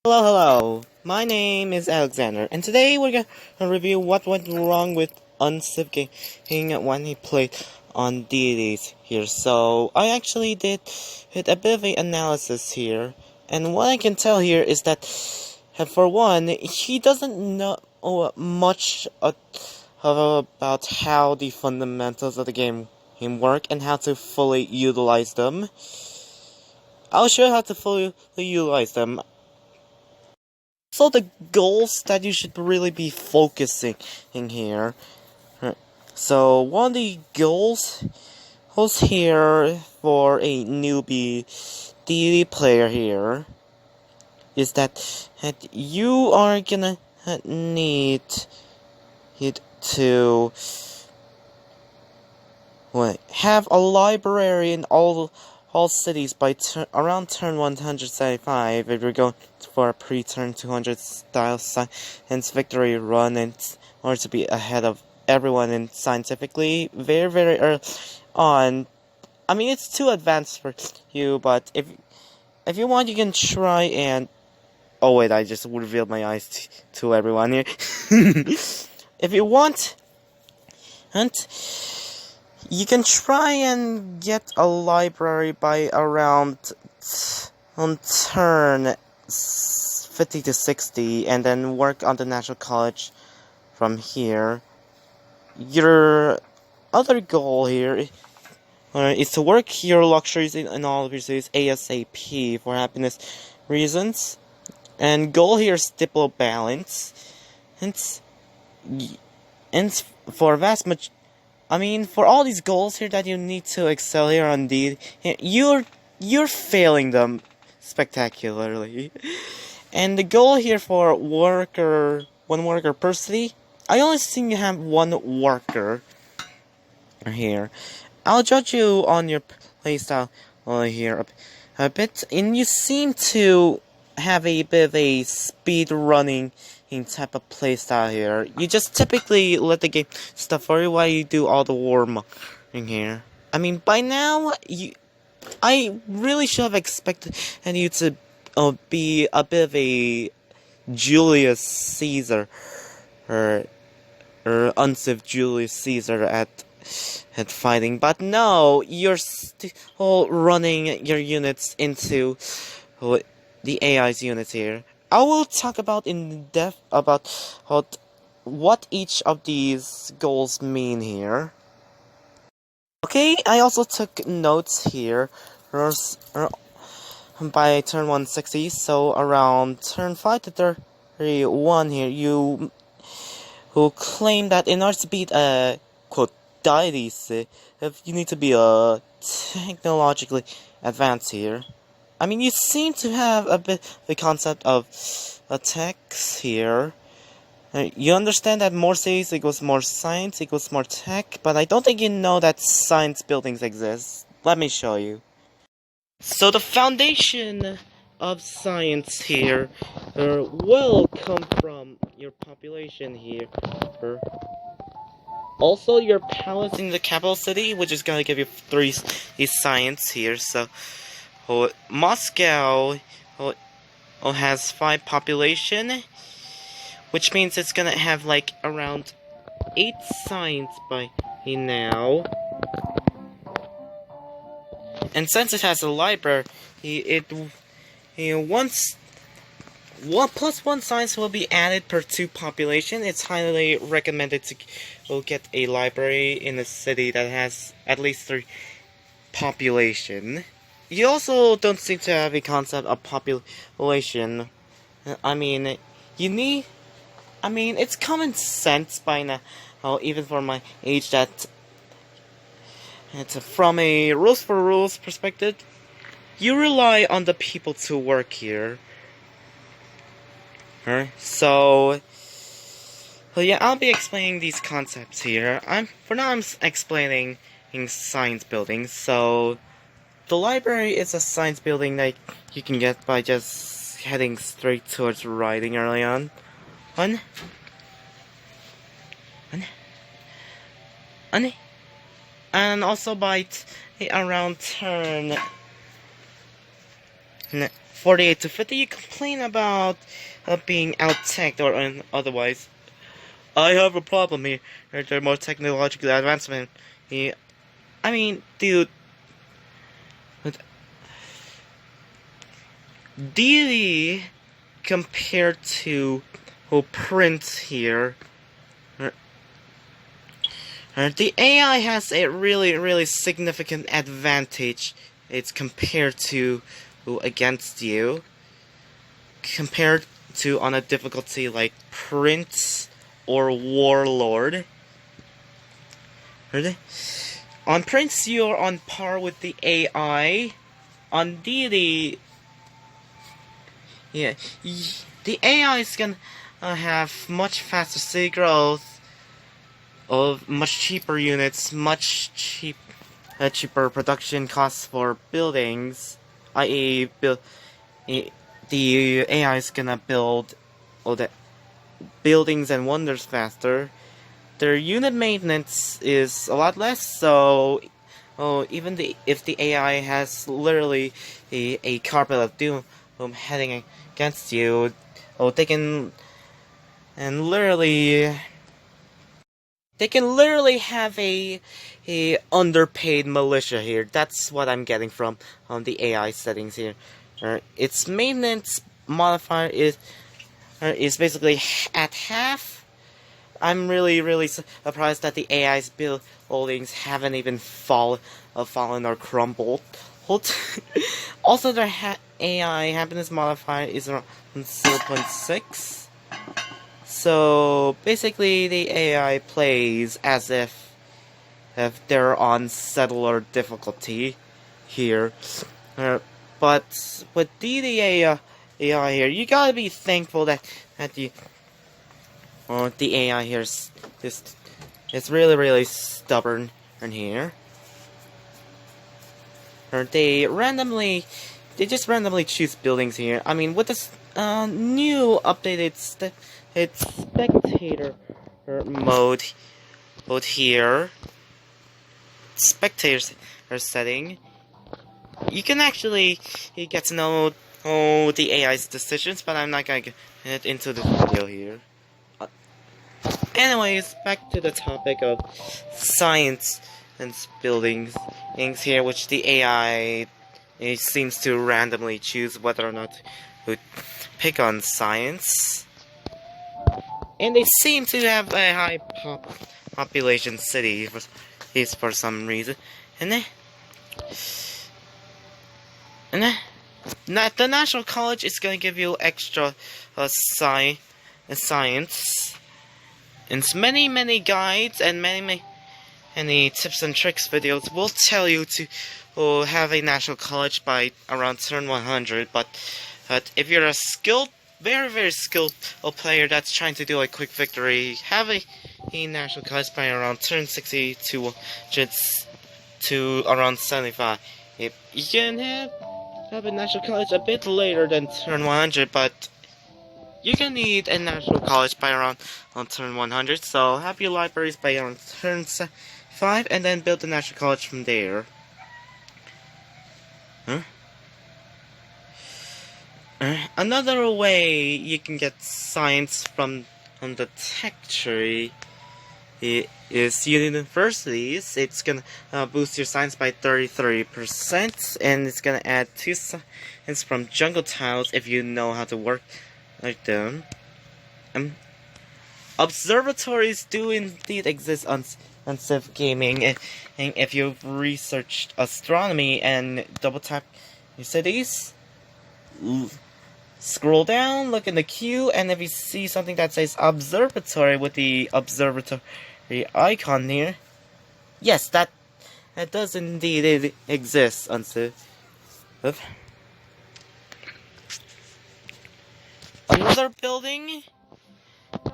Hello. My name is Alexander, and today we're gonna review what went wrong with Unciv Gaming when he played on deities here. So, I actually did a bit of an analysis here, and what I can tell here is that, for one, he doesn't know much about how the fundamentals of the game work and how to fully utilize them. I'll show you how to fully utilize them. So the goals that you should really be focusing in here. So one of the goals here for a newbie DD player here is that you are gonna need it to have a library in all cities by around turn 175 if you're going for a pre-turn 200 style science victory run in order to be ahead of everyone in scientifically very early on. I mean, it's too advanced for you, but if you want, you can try and... Oh wait, I just revealed my eyes to everyone here. If you want, and you can try and get a library by around on turn 50 to 60, and then work on the National College from here. Your other goal here is to work your luxuries in all of your cities ASAP for happiness reasons. And goal here is diplo balance. And for vast majority, I mean, for all these goals here that you need to excel here on D, you're failing them spectacularly. And the goal here for one worker per city, I only think you have one worker here. I'll judge you on your playstyle here a bit, and you seem to have a bit of a speed running type of playstyle here. You just typically let the game stuff for you while you do all the warm in here. I mean, by now, I really should have expected you to be a bit of a Julius Caesar, or Unciv Julius Caesar at fighting, but no, you're still running your units into the AI's units here. I will talk about in depth about what each of these goals mean here. Okay, I also took notes here by turn 160, so around turn 5 to 31 here, you who claim that in order to beat a quote diety, you need to be technologically advanced here. I mean, you seem to have a bit the concept of attacks here. You understand that more cities equals more science equals more tech, but I don't think you know that science buildings exist. Let me show you. So the foundation of science here will come from your population here. Also, your palace in the capital city, which is going to give you 3 science here. So Moscow has 5 population, which means it's gonna have like around 8 science by now. And since it has a library, once 1 science will be added per 2 population. It's highly recommended to get a library in a city that has at least 3 population. You also don't seem to have a concept of population. I mean, it's common sense by now, even for my age, that from a rules for rules perspective, you rely on the people to work here. So yeah, I'll be explaining these concepts here. For now I'm explaining science buildings. So the library is a science building that you can get by just heading straight towards writing early on. And also by around turn 48 to 50, you complain about being out-teched or otherwise. I have a problem here. There are more technological advancement. Yeah, I mean, dude, DD compared to print here, the AI has a really significant advantage. It's compared to against you, compared to on a difficulty like Prince or Warlord. On Prince, you're on par with the AI. On Deity, yeah, the AI is gonna have much faster city growth, of much cheaper units, cheaper production costs for buildings, i.e., the AI is gonna build all the buildings and wonders faster. Their unit maintenance is a lot less, so even if the AI has literally a carpet of doom heading against you, they can literally have a underpaid militia here. That's what I'm getting from the AI settings here. Its maintenance modifier is basically at half. I'm really surprised that the AI's buildings haven't even fallen or crumbled. Also, their AI happiness modifier is around 0.6. So basically, the AI plays as if they're on settler difficulty here. But with DDA AI here, you gotta be thankful that the AI here is really stubborn in here. They just randomly choose buildings here. I mean, with this new updated spectator mode here, spectator setting, you can actually get to know the AI's decisions, but I'm not gonna get into the video here. Anyways, back to the topic of science and buildings, things here, which the AI seems to randomly choose whether or not to pick on science. And they seem to have a high population city for some reason. And the National College is going to give you extra science. And many guides and many tips and tricks videos will tell you to have a national college by around turn 100. But if you're a skilled, very skilled player that's trying to do a quick victory, have a national college by around turn 60 to 100 to around 75. You can have a national college a bit later than turn 100, but you can need a national college by around on turn 100, so have your libraries by around turn 5, and then build the national college from there. Another way you can get science from the tech tree is universities. It's gonna boost your science by 33%, and it's gonna add 2 science from jungle tiles if you know how to work like them. Observatories do indeed exist on Unciv Gaming, and if you've researched astronomy and double tap your cities, scroll down, look in the queue, and if you see something that says observatory with the observatory icon here, yes, that does indeed exist on Unciv. Another building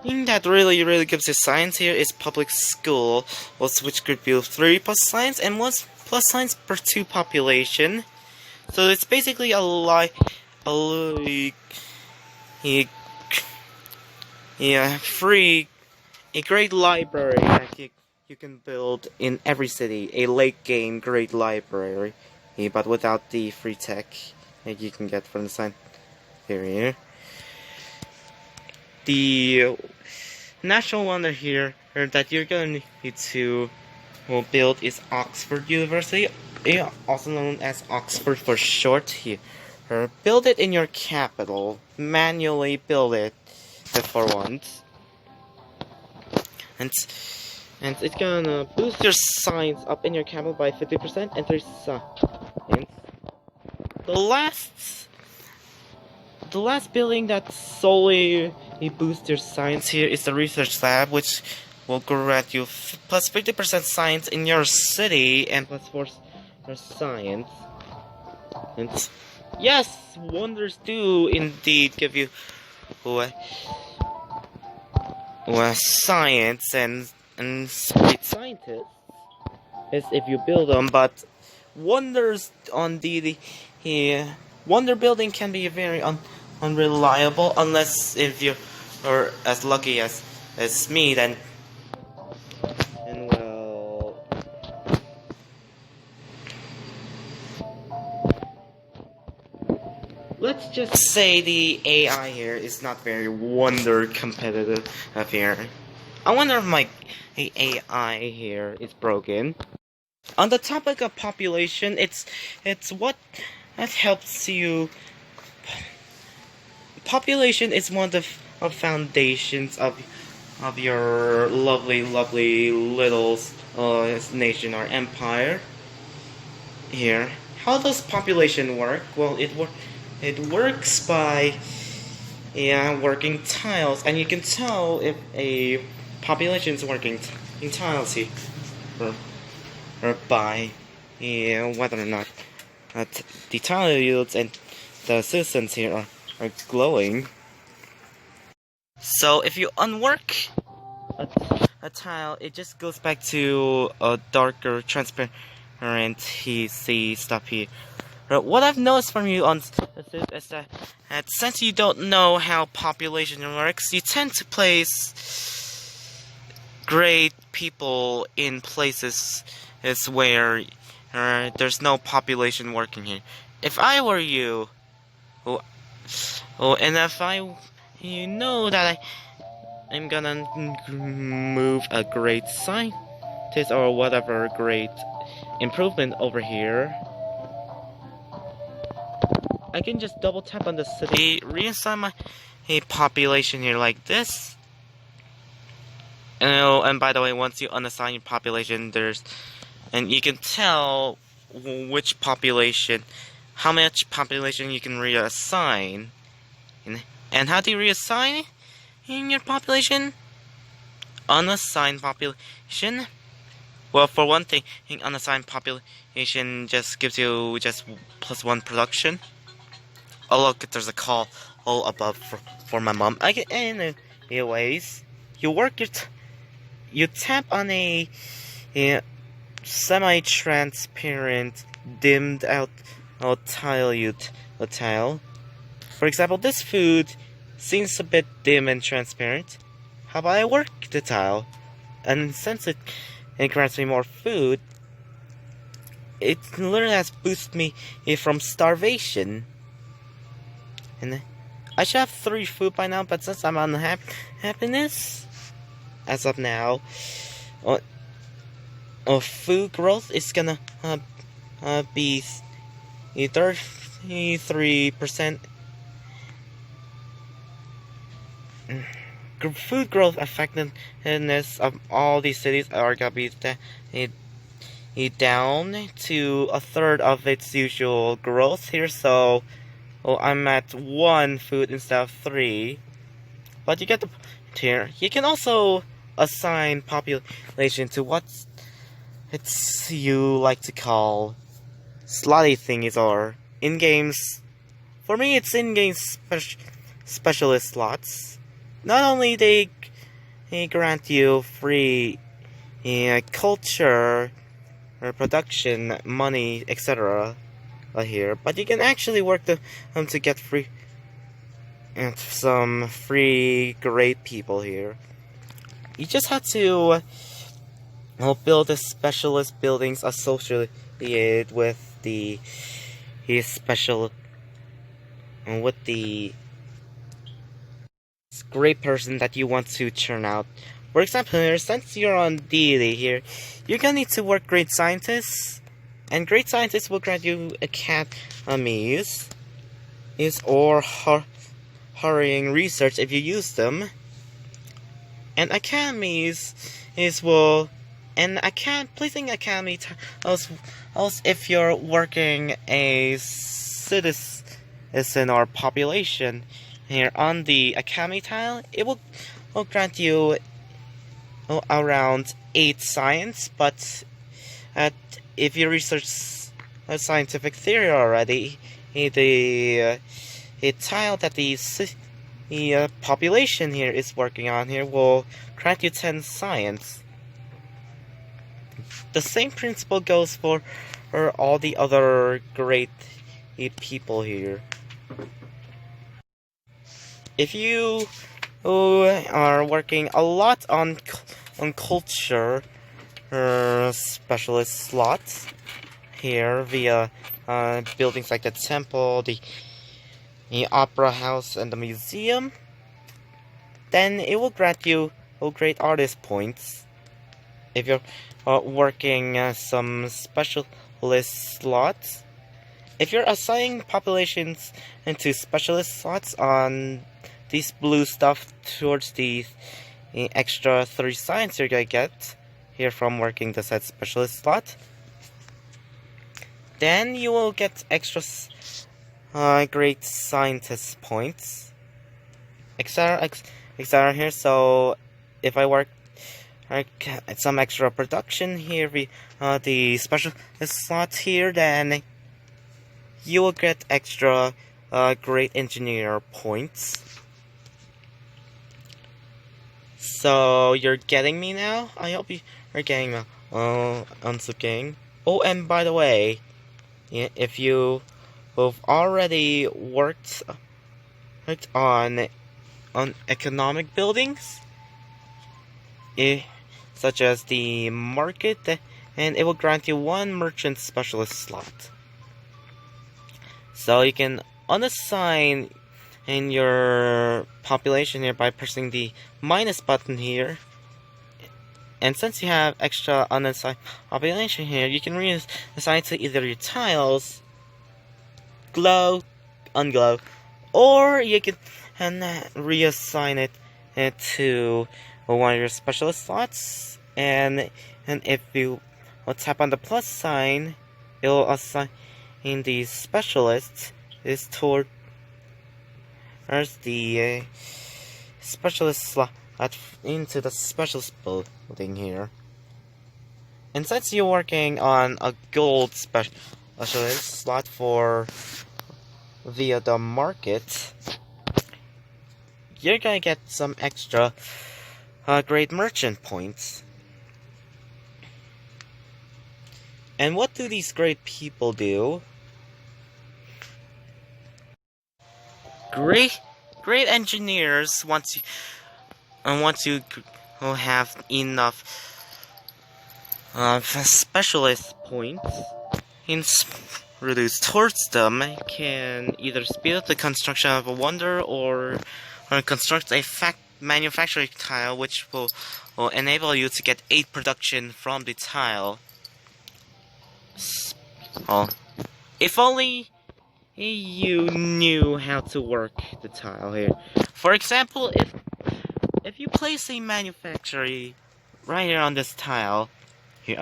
that really gives you science here is public school, which could be 3 plus science and 1 plus science per 2 population. So it's basically a great library that you can build in every city, a late game great library, but without the free tech like you can get from the sign here. The national wonder here that you're gonna need to build is Oxford University, also known as Oxford for short here. Build it in your capital. Manually build it for once. And it's gonna boost your science up in your capital by 50% and 3 science. The last building that solely boosts your science here is the research lab, which will grant you plus 50% science in your city and plus 4 science. And yes, wonders do indeed give you science and great scientists is if you build them, but wonders on the wonder building can be very unreliable unless if you're as lucky as me, then well, let's just say the AI here is not very wonder competitive here. I wonder if my AI here is broken. On the topic of population, it's what that helps you. Population is one of the foundations of your lovely little nation or empire. Here, how does population work? Well, it works by working tiles, and you can tell if a population is working in tiles here, or by whether or not the tile yields and the citizens here are glowing. So if you unwork a tile, it just goes back to a darker, transparent see stuff here. What I've noticed from you on this is that since you don't know how population works, you tend to place great people in places where there's no population working here. If I were you, and if you know that I'm gonna move a great scientist or whatever great improvement over here, I can just double tap on the city, reassign my population here like this. And by the way, once you unassign your population, and you can tell which population, how much population you can reassign. And how do you reassign in your population? Unassigned population. Well, for one thing, unassigned population just gives you just +1 production. Oh look, there's a call all above for my mom. Anyways, you tap on a semi-transparent, dimmed out tile. For example, this food seems a bit dim and transparent. How about I work the tile? And since it grants me more food, it literally has boosted me from starvation. And I should have 3 food by now, but since I'm on happiness, as of now, food growth is gonna be 33%. Food growth effectiveness of all these cities are gonna be down to 1/3 of its usual growth here, so I'm at 1 food instead of 3. But you get the point here. You can also assign population to what you like to call slotty thingies or in-games. For me, it's in-game specialist slots. Not only they grant you free culture or production, money, etc. Here, but you can actually work to get free and some free great people here. You just have to build the specialist buildings associated with the special with the great person that you want to churn out. For example, here, since you're on deity here, you're gonna need to work great scientists, and great scientists will grant you academies, or hurrying research if you use them. And academies placing academy tiles if you're working a citizen or population here on the academy tile, it will grant you around 8 science, but if you research a scientific theory already, the tile that the population here is working on here will grant you 10 science. The same principle goes for all the other great people here. If you are working a lot on culture specialist slots here via buildings like the temple, the opera house, and the museum, then it will grant you great artist points. If you're working some specialist slots, if you're assigning populations into specialist slots on these blue stuff towards the extra 3 science you're gonna get here from working the said specialist slot, then you will get extra great scientist points, etc. here. So if I work some extra production here, the special slot here, then you will get extra great engineer points. So you're getting me now? I hope you're getting me. Unciv Gaming. Oh, and by the way, if you have already worked on economic buildings, such as the market, and it will grant you 1 merchant specialist slot. So you can unassign in your population here by pressing the minus button here. And since you have extra unassigned population here, you can reassign to either your tiles, glow, unglow, or you can reassign it to one of your specialist slots. And if you tap on the plus sign, it will assign the specialist is towards the specialist slot into the specialist building here. And since you're working on a gold specialist slot via the market, you're gonna get some extra great merchant points. And what do these great people do? Great engineers want to have enough specialist points in reduced towards them, can either speed up the construction of a wonder or construct a manufacturing tile, which will enable you to get 8 production from the tile. If only you knew how to work the tile here. For example, if you place a manufactory right here on this tile here,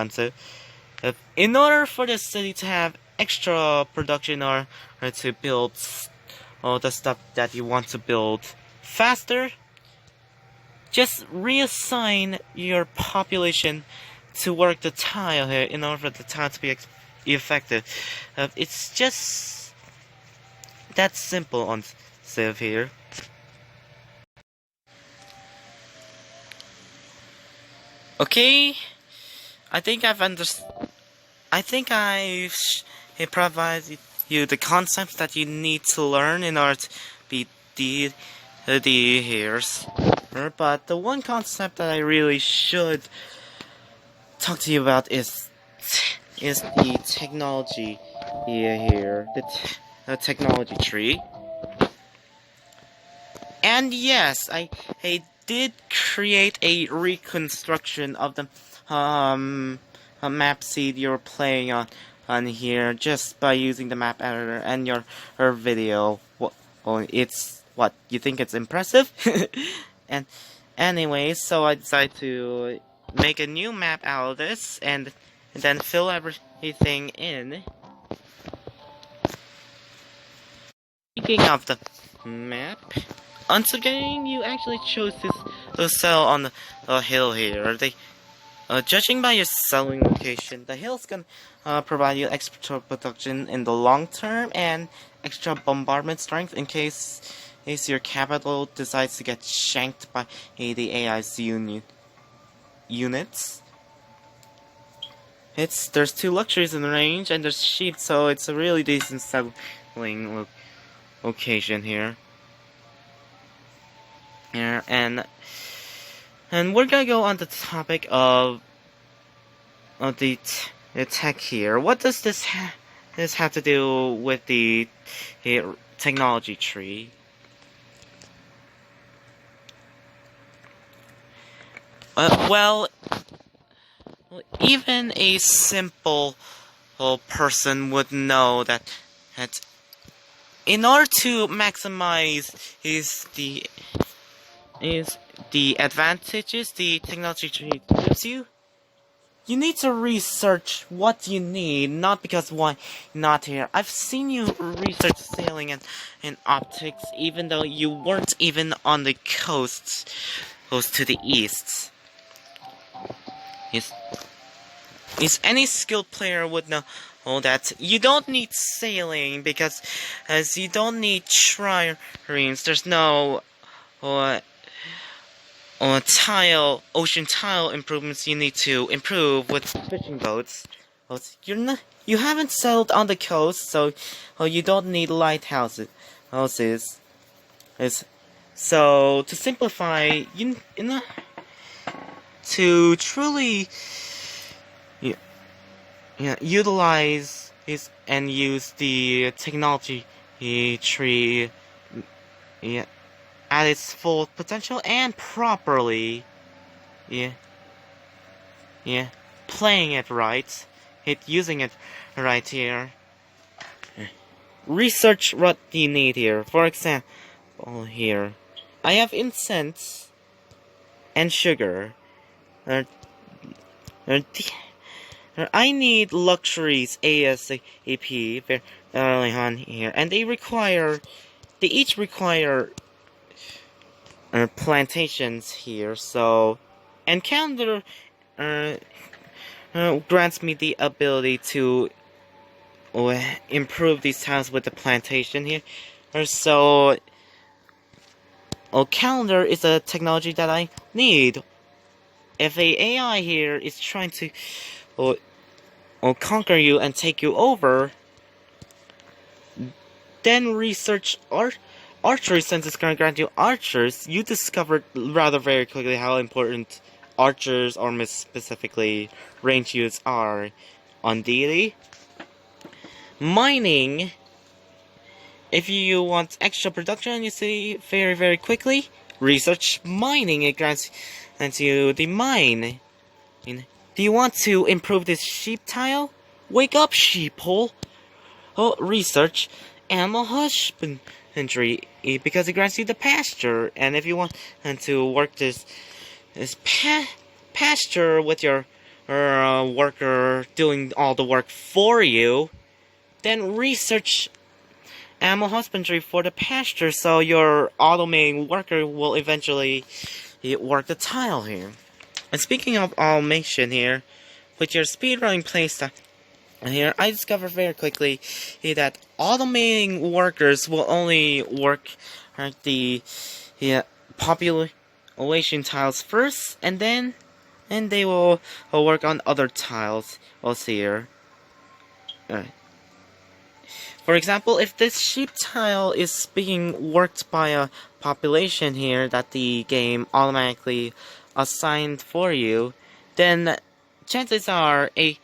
in order for the city to have extra production or to build the stuff that you want to build faster, just reassign your population to work the tile here in order for the tile to be effective. It's just that simple on Civ here. Okay, I think I've provided you the concepts that you need to learn in order to be the heroes. But the one concept that I really should talk to you about is the technology here, the technology tree. And yes, I did create a reconstruction of the map seed you're playing on here just by using the map editor and her video. Well, it's what you think it's impressive, and anyway, so I decided to make a new map out of this and then fill everything in. Speaking of the map, Unciv Gaming, you actually chose to sell on the hill here. Judging by your selling location, the hill's gonna provide you extra protection in the long term and extra bombardment strength in case your capital decides to get shanked by the AI's units. There's 2 luxuries in the range, and there's sheep, so it's a really decent selling location here. Yeah, and we're gonna go on the topic of the tech here. What does this have to do with the technology tree? Well, even a simple person would know that in order to maximize the advantages the technology tree gives you, you need to research what you need, not because why not here. I've seen you research sailing and optics, even though you weren't even on the coast to the east. Yes, any skilled player would know that you don't need sailing because as you don't need triremes. There's no ocean tile improvements you need to improve with fishing boats. You haven't sailed on the coast, so you don't need lighthouses. So to simplify, to truly utilize and use the technology tree at its full potential and properly playing it right, using it right here. Research what you need here. For example, here I have incense and sugar. I need luxuries ASAP very early on here, and they each require plantations here. So, and calendar grants me the ability to improve these tiles with the plantation here. So, calendar is a technology that I need. If a AI here is trying to conquer you and take you over, then research archery, since it's going to grant you archers. You discovered rather very quickly how important archers, or specifically range units, are on deity. Mining, if you want extra production, you see very very quickly, research mining. It grants you the mine. Do you want to improve this sheep tile? Wake up, sheephole! Research animal husbandry, because it grants you the pasture. And if you want to work this pasture with your worker doing all the work for you, then research animal husbandry for the pasture, so your automating worker will eventually work the tile here. And speaking of automation here, with your speedrunning playstyle here, I discovered very quickly that automating workers will only work the population tiles first, and then they will work on other tiles. We'll see here. For example, if this sheep tile is being worked by a population here that the game automatically assigned for you, then chances are a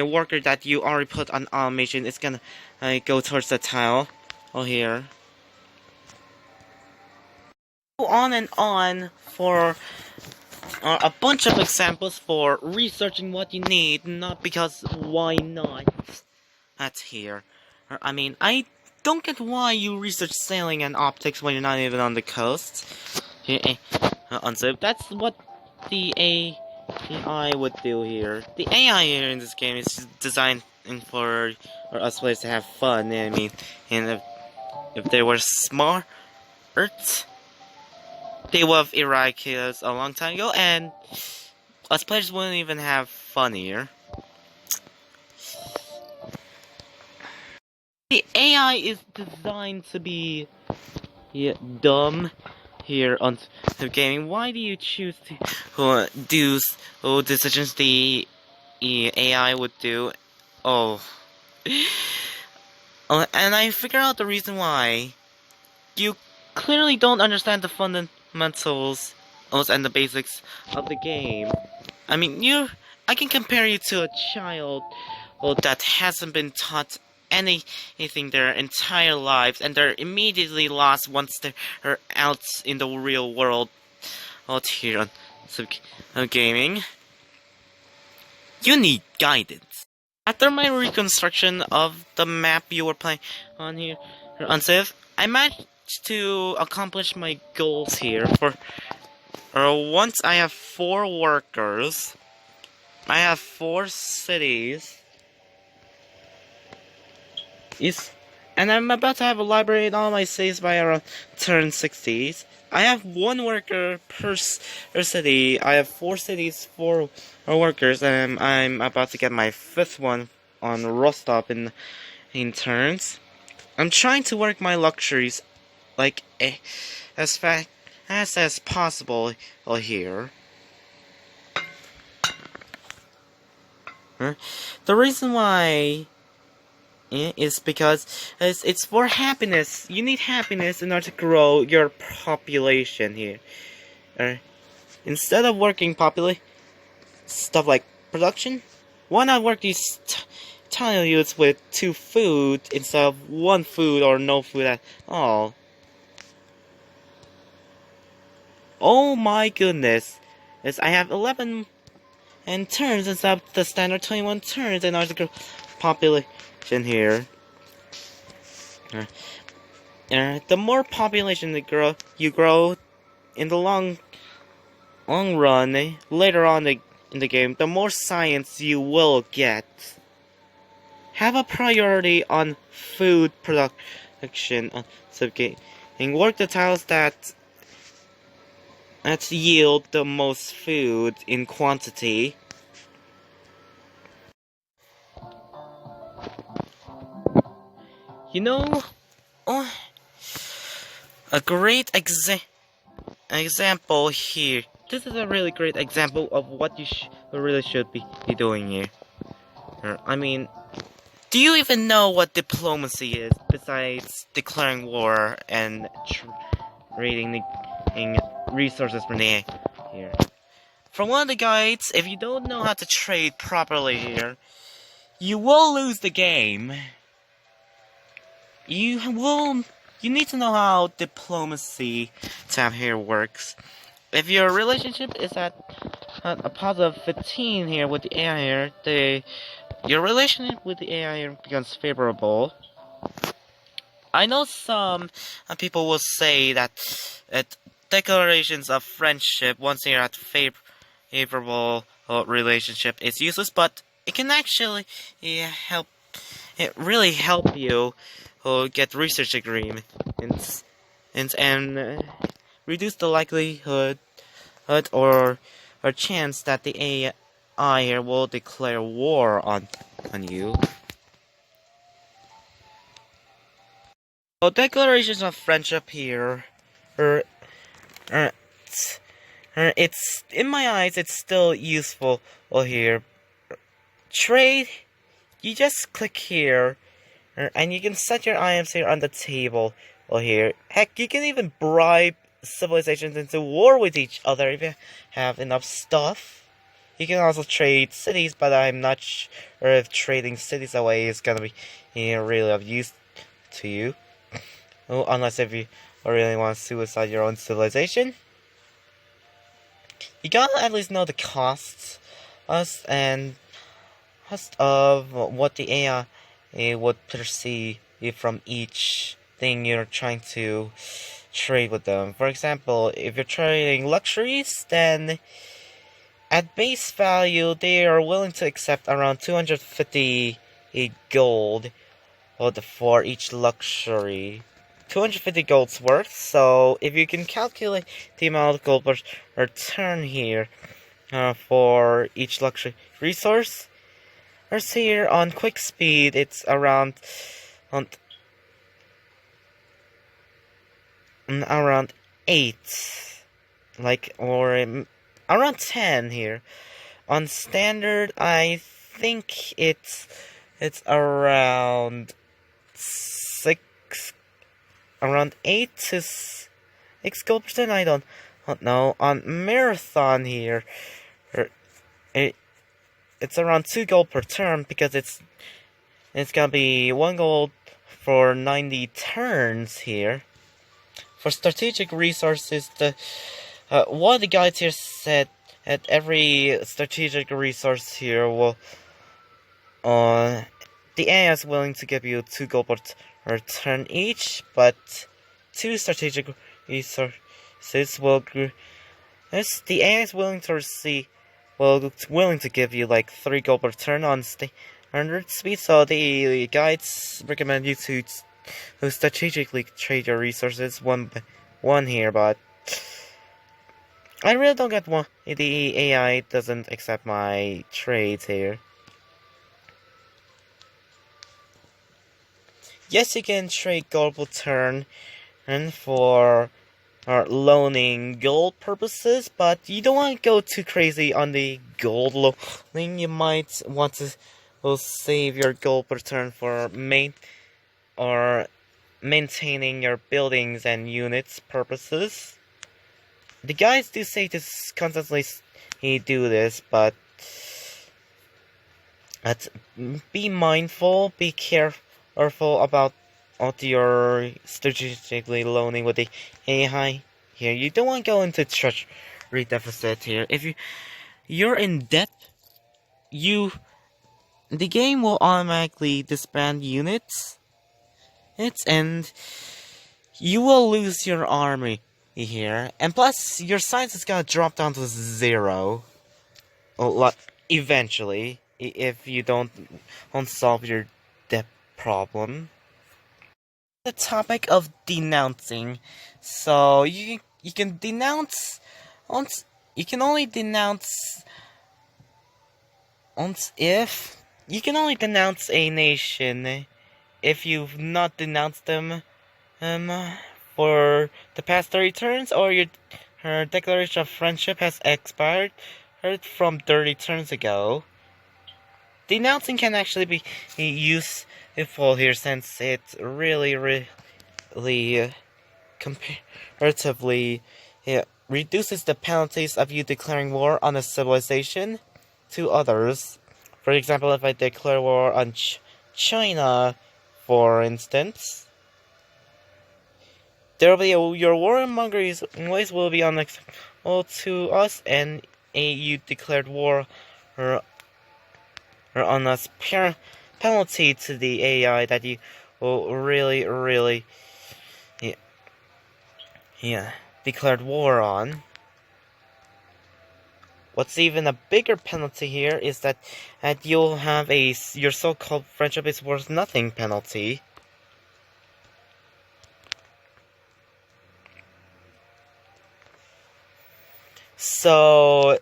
worker that you already put on automation is gonna go towards the tile here. Go on and on for a bunch of examples for researching what you need, not because why not. That's here. I mean, I don't get why you research sailing and optics when you're not even on the coast. Unciv, that's what the AI would do here. The AI here in this game is just designed for us players to have fun. I mean, and if they were smart, they would have eradicated us a long time ago, and us players wouldn't even have fun here. The AI is designed to be dumb here on Unciv Gaming. Why do you choose to do decisions the AI would do? Oh. And I figure out the reason why. You clearly don't understand the fundamentals and the basics of the game. I mean, I can compare you to a child that hasn't been taught anything their entire lives, and they're immediately lost once they're out in the real world. Out here on gaming, you need guidance. After my reconstruction of the map you were playing on here, Unciv, I managed to accomplish my goals here. Once I have 4 workers, I have 4 cities. And I'm about to have a library in all my cities by around turn 60s. I have 1 worker per city. I have 4 cities, 4 workers, and I'm about to get my 5th one on Rostov in turns. I'm trying to work my luxuries like as fast as possible here. The reason why is because it's for happiness. You need happiness in order to grow your population here. Instead of working stuff like production, why not work these tiny units with 2 food instead of 1 food or no food at all? Oh my goodness! I have 11 turns instead of the standard 21 turns in order to grow population here. The more population you grow in the long run, later on in the game, the more science you will get. Have a priority on food production on subgame, and work the tiles that yield the most food in quantity. You know, a great example here. This is a really great example of what you really should be doing here. I mean, do you even know what diplomacy is besides declaring war and trading resources from the air here? From one of the guides, if you don't know how to trade properly here, you will lose the game. You need to know how diplomacy tab here works. If your relationship is at a positive 15 here with the AI here, your relationship with the AI here becomes favorable. I know some people will say that declarations of friendship once you're at favorable relationship is useless, but it can actually help. It really help you get research agreements and reduce the likelihood or chance that the AI here will declare war on you. So declarations of friendship here, it's in my eyes, it's still useful here. Trade, you just click here, and you can set your items here on the table here. Heck, you can even bribe civilizations into war with each other if you have enough stuff. You can also trade cities, but I'm not sure if trading cities away is gonna be really of use to you. Unless if you or really want to suicide your own civilization, you gotta at least know the costs and cost of what the AI would perceive from each thing you're trying to trade with them. For example, if you're trading luxuries, then at base value, they are willing to accept around 250 gold for each luxury. 250 gold's worth, so if you can calculate the amount of gold per turn here for each luxury resource, let's see here on quick speed, it's around 8, or around 10 here. On standard, I think it's around 8 to 6 gold percent. I don't know. On marathon here, it's around 2 gold per turn because it's gonna be 1 gold for 90 turns here. For strategic resources, one of the guides here said that every strategic resource here will, the AI is willing to give you 2 gold per turn each, but 2 strategic resources will, the AI is willing to willing to give you like 3 gold per turn on standard speed, so the guides recommend you to strategically trade your resources one by one here, but I really don't get why the AI doesn't accept my trades here. Yes, you can trade gold per turn and for loaning gold purposes, but you don't want to go too crazy on the gold loaning. You might want to save your gold per turn for maintaining your buildings and units purposes. The guys do say to constantly do this, but be mindful, be careful about your strategically loaning with the AI here. You don't want to go into treasury deficit here. If you're in debt, the game will automatically disband units. And you will lose your army here, and plus your science is gonna drop down to 0. Eventually, if you don't solve your debt problem. The topic of denouncing. So you can denounce. You can only denounce if you can only denounce a nation if you've not denounced them for the past 30 turns, or her declaration of friendship has expired from 30 turns ago. Denouncing can actually be useful here, since it really comparatively reduces the penalties of you declaring war on a civilization to others. For example, if I declare war on China, for instance, there will be your warmongering ways will be unacceptable to us, and you declared war or on us penalty to the AI that you will really declared war on. What's even a bigger penalty here is that you'll have your so-called friendship is worth nothing penalty. So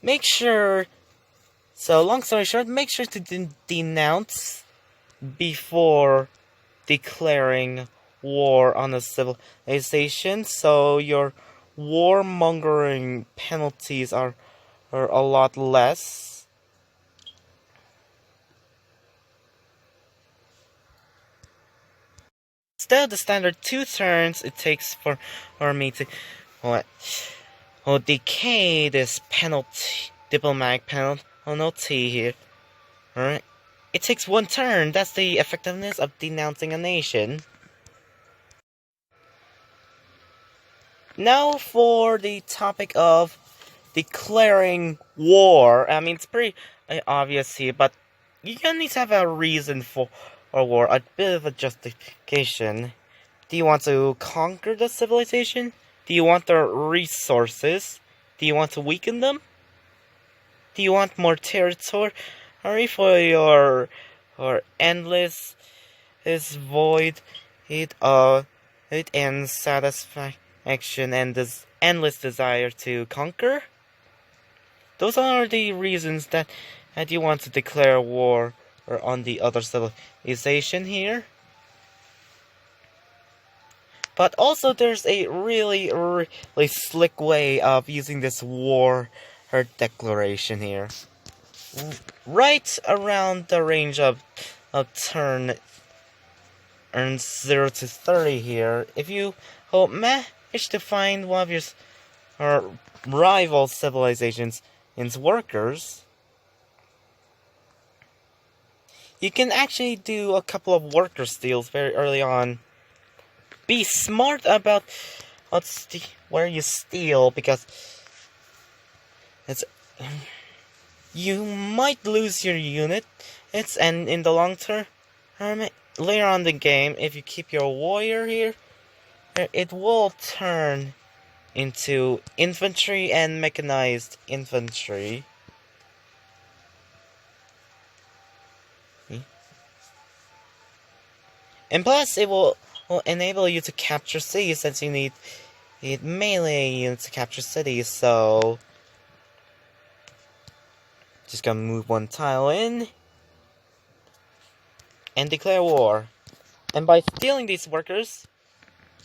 make sure. So long story short, make sure to denounce before declaring war on a civilization, so your warmongering penalties are a lot less. Instead of the standard 2 turns it takes for me to decay this penalty, diplomatic penalty here. Alright. It takes 1 turn. That's the effectiveness of denouncing a nation. Now for the topic of declaring war. I mean, it's pretty obvious here, but you need to have a reason for war, a bit of a justification. Do you want to conquer the civilization? Do you want their resources? Do you want to weaken them? Do you want more territory for your or endless is void it and satisfaction and this endless desire to conquer? Those are the reasons that you want to declare war or on the other civilization here. But also there's a really slick way of using this war or declaration here. Right around the range of turn 0 to 30 here, if you manage to find one of your rival civilizations' workers, you can actually do a couple of worker steals very early on. Be smart about where you steal, because you might lose your unit. And in the long term, later on in the game, if you keep your warrior here, it will turn into infantry and mechanized infantry. And plus, it will enable you to capture cities, since you need melee units to capture cities. So just gonna move one tile in and declare war. And by stealing these workers,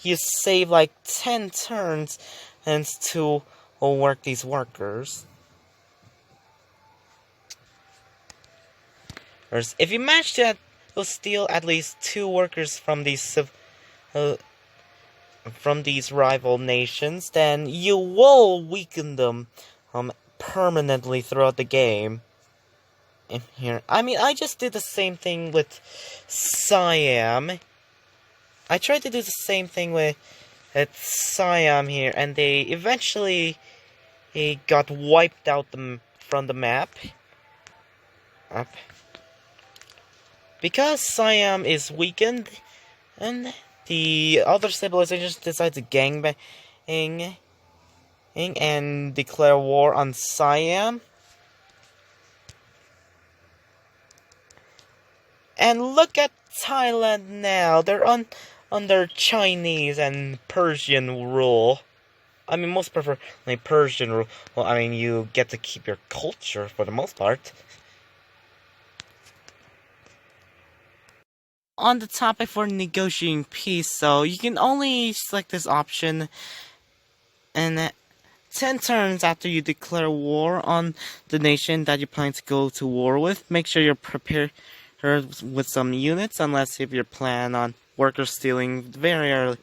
you save like 10 turns and to work these workers. Whereas if you manage to steal at least 2 workers from these rival nations, then you will weaken them permanently throughout the game. In here, I mean, I just did the same thing with Siam. I tried to do the same thing with Siam here, and they eventually got wiped out from the map. Because Siam is weakened, and the other civilizations decide to gangbang and declare war on Siam. And look at Thailand now. They're under Chinese and Persian rule. I mean, most prefer Persian rule. Well, I mean, you get to keep your culture for the most part. On the topic for negotiating peace, so you can only select this option and 10 turns after you declare war on the nation that you plan to go to war with. Make sure you're prepared with some units, unless if you plan on worker stealing very early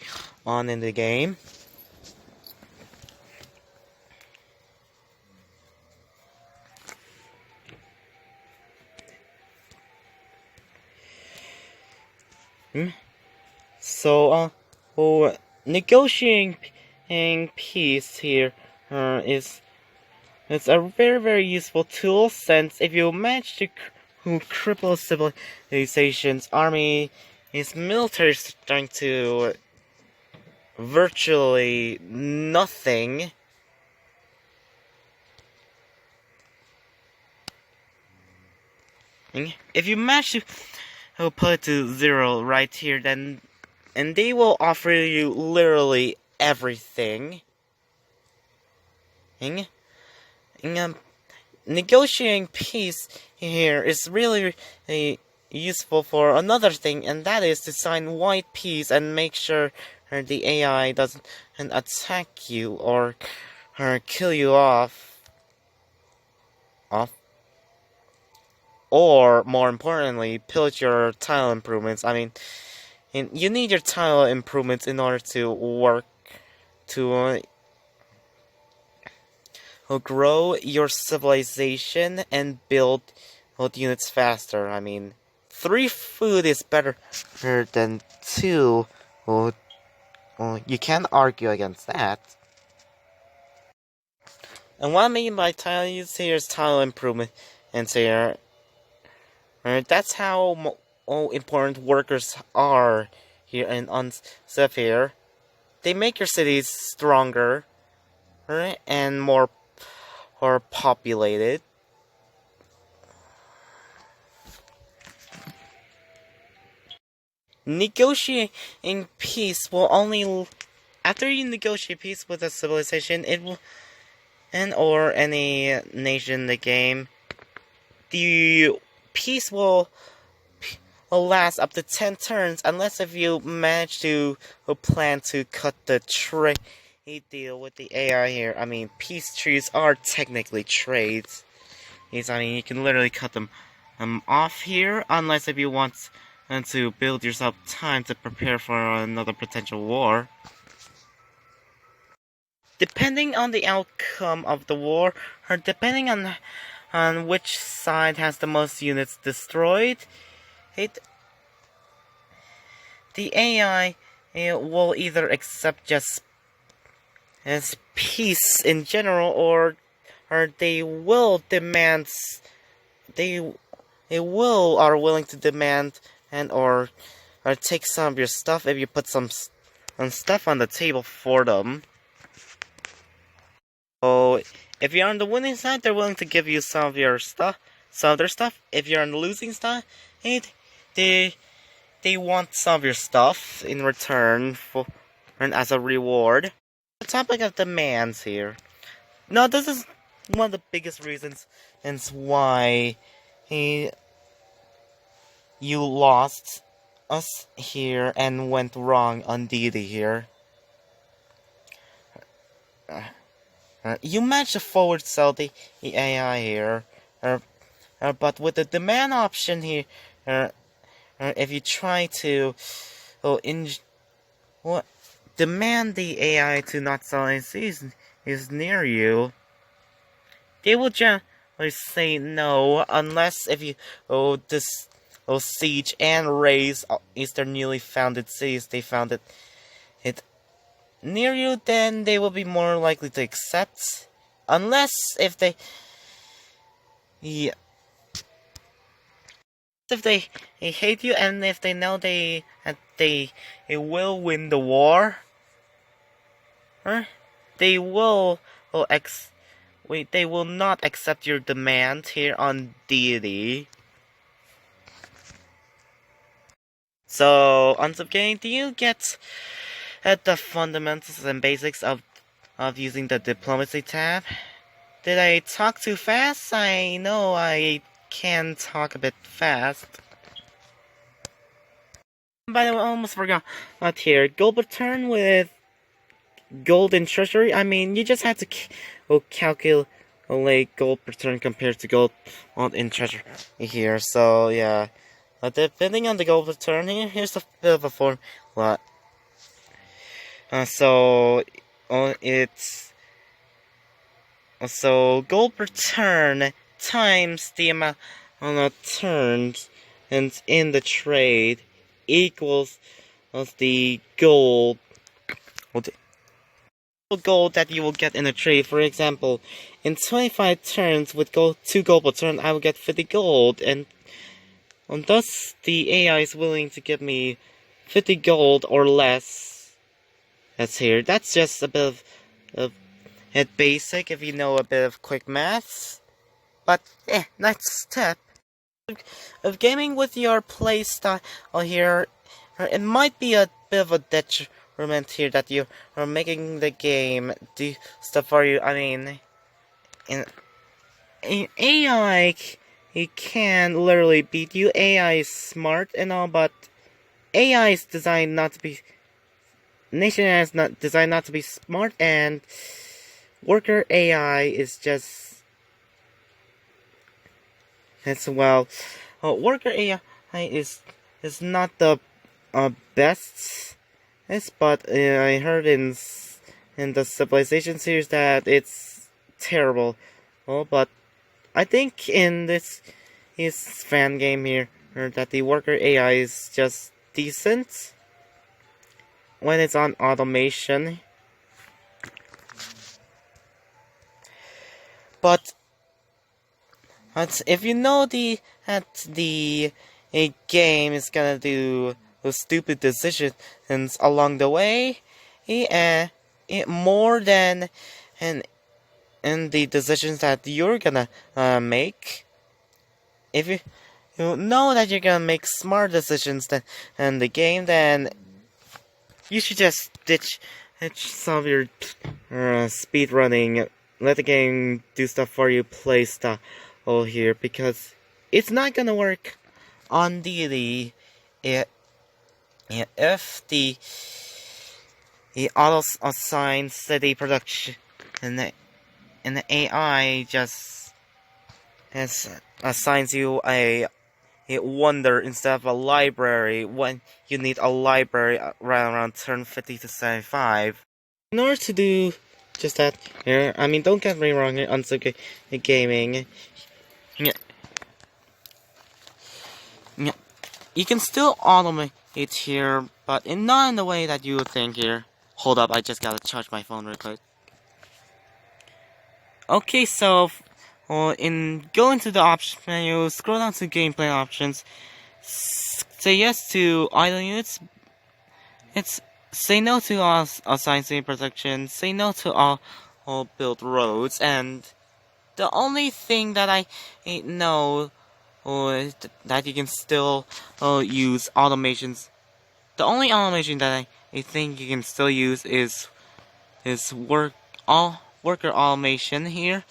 on in the game. So, negotiating peace here is it's a very useful tool, since if you manage to cripple civilization's army, his military is starting to virtually nothing. If you manage to put it to 0 right here, then they will offer you literally everything. Negotiating peace here is really useful for another thing, and that is to sign white peace and make sure the AI doesn't attack you or kill you off. Or, more importantly, pillage your tile improvements. I mean, you need your tile improvements in order to work to grow your civilization and build units faster. I mean, 3 food is better than 2. You can't argue against that. And what I mean by tile use here is tile improvement. And so that's how important workers are here in Unciv here. They make your cities stronger, right, and more populated. Negotiating peace will only after you negotiate peace with a civilization, it will or any nation in the game, the peace will last up to 10 turns unless if you manage to plan to cut the trade deal with the AI here. I mean, peace trees are technically trades. I mean, you can literally cut them off here unless if you want to build yourself time to prepare for another potential war. Depending on the outcome of the war, or depending on which side has the most units destroyed, the AI will either accept just as peace in general, or they will demand they will are willing to demand and or take some of your stuff if you put some stuff on the table for them. So if you're on the winning side, they're willing to give you some of your stuff, some of their stuff. If you're on the losing side, they want some of your stuff in return for and as a reward. The topic of demands here. No, this is one of the biggest reasons and why you lost us here and went wrong on deity here. You managed to forward sell the AI here, but with the demand option here, if you try to demand the AI to not sell any season is near you, they will generally say no unless if you siege and raise their newly founded cities. They found it near you, then they will be more likely to accept. Unless if they hate you, and if they know they will win the war, they will they will not accept your demand here on deity. So, Unciv Gaming, do you get at the fundamentals and basics of using the diplomacy tab? Did I talk too fast? I know I can talk a bit fast. By the way, I almost forgot here. Gold return with golden treasury. I mean, you just have to calculate gold return compared to gold in treasury here. So yeah, depending on the gold return here, here's a bit of a formula. So gold return times the amount of turns and in the trade equals the gold that you will get in a trade. For example, in 25 turns with 2 gold per turn, I will get 50 gold, and thus the AI is willing to give me 50 gold or less. That's here. That's just a bit of basic if you know a bit of quick maths. But next step of gaming with your playstyle here, it might be a bit of a detriment here that you are making the game do stuff for you. I mean, in AI, it can literally beat you. AI is smart and all, but AI is designed not to be. Nation is not designed not to be smart, and worker AI is just. As well, worker AI is not the best, but I heard in the Civilization series that it's terrible. Well, but I think in this fan game here that the worker AI is just decent when it's on automation. But if you know the a game is gonna do those stupid decisions along the way, more than and the decisions that you're gonna make. If you know that you're gonna make smart decisions in the game, then you should just ditch some of your speed running. Let the game do stuff for you. Play stuff all here, because it's not gonna work on if the auto assign steady production and the AI just assigns you a wonder instead of a library when you need a library around turn 50 to 75. In order to do just that here, I mean, don't get me wrong here, Unciv Gaming, you can still automate it here, but not in the way that you would think here. Hold up, I just gotta charge my phone real quick. Okay, so in going to the options menu, scroll down to gameplay options, say yes to idle units, say no to assign scene protection, say no to all build roads, and the only thing that I know that you can still use automations. The only automation that I think you can still use is worker automation here,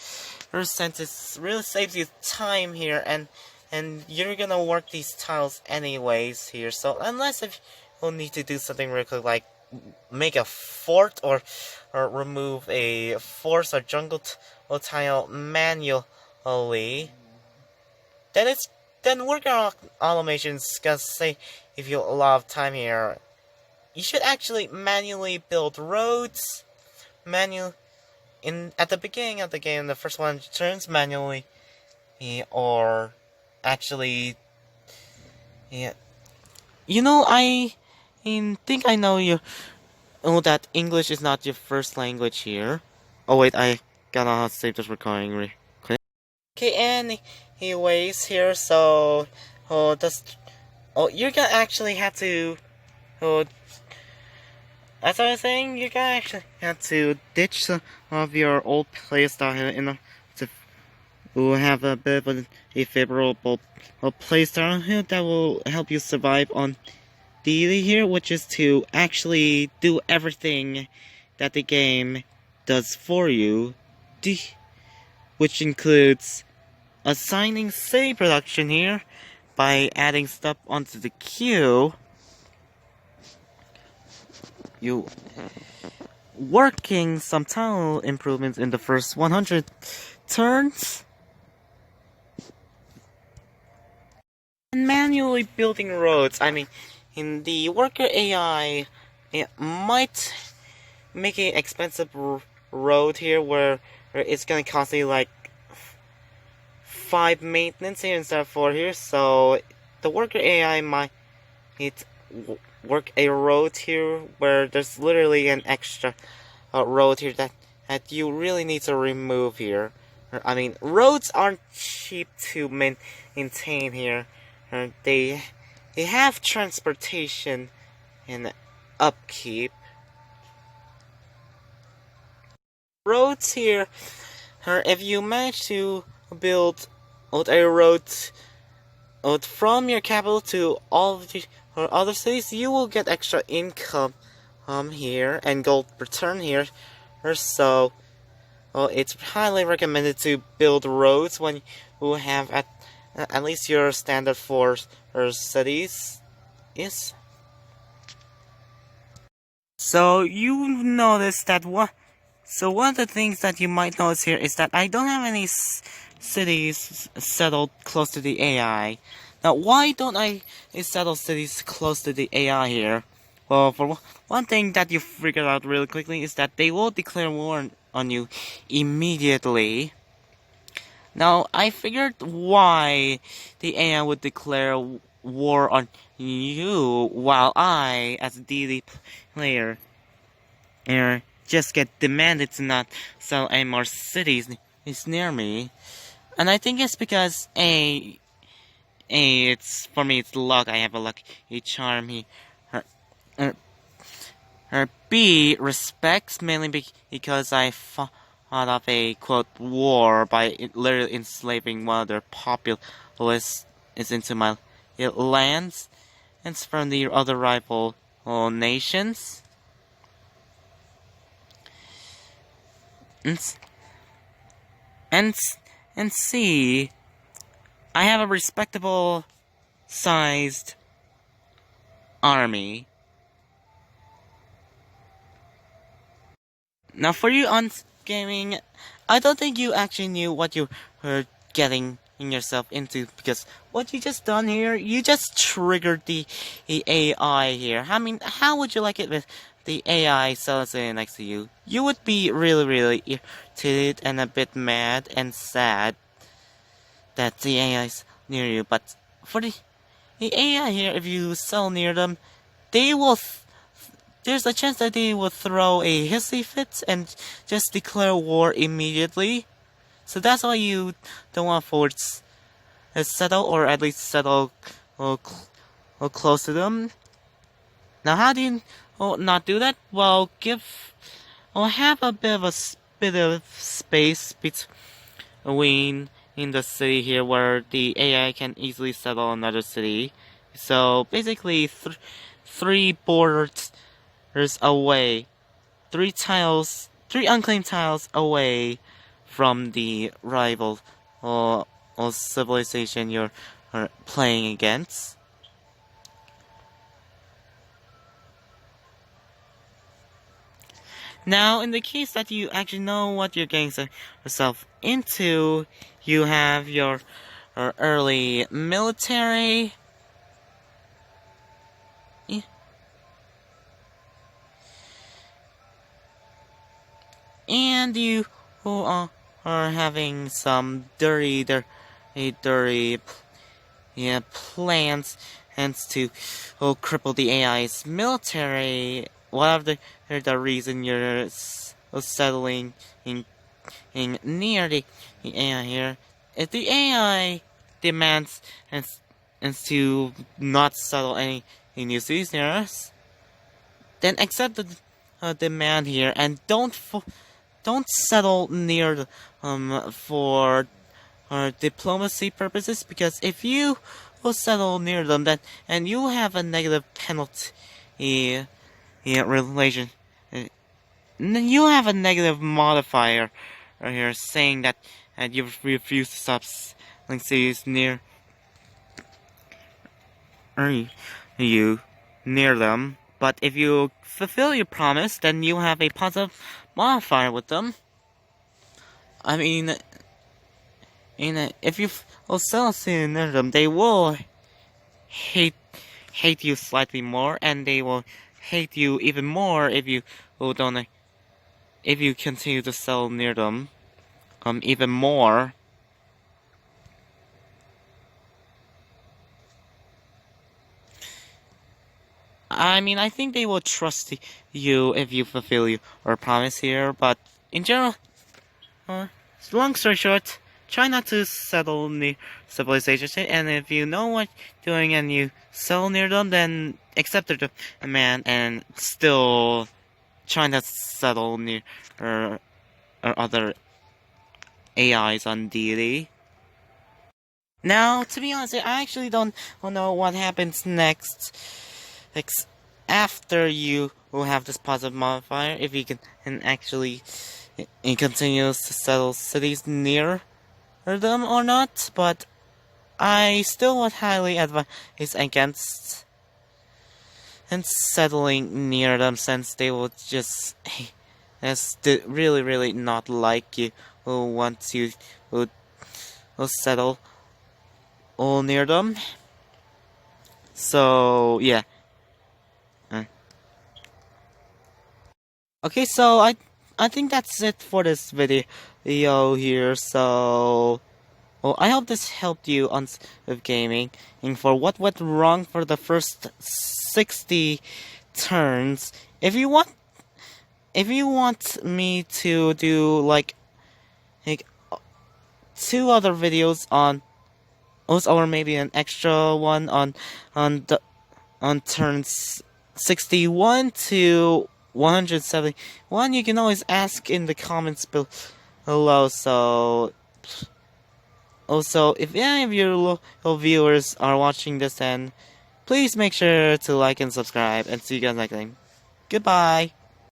since it really saves you time here, and you're gonna work these tiles anyways here. So unless if you'll need to do something real quick, like make a fort or remove a forest or jungle tile manually, then worker automations gonna say if you have a lot of time here. You should actually manually build roads, at the beginning of the game, the first one turns manually, or actually, yeah. You know, I think I know that English is not your first language here. Oh wait, I gotta save this recording real quick. Okay, anyways here, so you're gonna actually have to as I was saying, you're gonna actually have to ditch some of your old playstyle here in order to have a bit of a favorable playstyle here that will help you survive on daily here, which is to actually do everything that the game does for you, which includes assigning city production here by adding stuff onto the queue. You working some tile improvements in the first 100 turns, and manually building roads. I mean, in the worker AI, it might make an expensive road here where it's gonna cost you like 5 maintenance here instead of 4 here. So the worker AI might work a road here where there's literally an extra road here that you really need to remove here. I mean, roads aren't cheap to maintain here. They have transportation and upkeep. Roads here, if you manage to build a road from your capital to all of the other cities, you will get extra income here and gold return here. So it's highly recommended to build roads when you have at least your standard for cities. Yes. So you notice that So one of the things that you might notice here is that I don't have any cities settled close to the AI. Now, why don't I settle cities close to the AI here? Well, for one thing that you figured out really quickly is that they will declare war on you immediately. Now, I figured why the AI would declare war on you while I, as a DD player, just get demanded to not sell any more cities is near me, and I think it's because it's for me it's luck. I have a lucky charm here. Her, her, B respects mainly because I fought off a quote war by literally enslaving one of their populace is into my lands, and it's from the other rival nations. And and and C, I have a respectable sized army. Now, for you on gaming, I don't think you actually knew what you were getting yourself into, because what you just done here, you just triggered the AI here. I mean, how would you like it with the AI sitting next to you? You would be really irritated and a bit mad and sad that the AI is near you. But for the AI here, if you settle near them, they will. There's a chance that they will throw a hissy fit and just declare war immediately. So that's why you don't want forts settle, or at least settle close to them. Now, how do you not do that? Well, have a bit of space between in the city here, where the AI can easily settle another city. So basically, three borders away, three unclaimed tiles away from the rival or civilization you're playing against. Now, in the case that you actually know what you're getting yourself into, you have your early military. And you who are having some dirty plans, hence to cripple the AI's military. Whatever the reason you're settling in near the AI here, if the AI demands and to not settle any new cities near us, then accept the demand here and don't settle near for diplomacy purposes, because if you will settle near them, then and you have a negative penalty relation, then you have a negative modifier right here saying that you refuse to stop selling cities near you near them. But if you fulfill your promise, then you have a positive modifier with them. I mean, if you sell a near them, they will hate you slightly more, and they will hate you even more if you don't if you continue to sell near them even more. I mean, I think they will trust you if you fulfill your promise here, but in general, long story short, try not to settle near civilization, and if you know what you're doing and you settle near them, then accept their demand and still try not to settle near or other AIs on deity. Now, to be honest, I actually don't know what happens next. After you will have this positive modifier, if you can actually it continues to settle cities near them or not, but I still would highly advise against and settling near them, since they will just really not like you once you will settle all near them. So yeah. Okay, so I think that's it for this video here. So, well, I hope this helped you on with gaming, and for what went wrong for the first 60 turns. If you want me to do like 2 other videos on, or maybe an extra one on turns 61 to 171. You can always ask in the comments below. So also, if any of your local viewers are watching this, then please make sure to like and subscribe, and see you guys next time. Goodbye.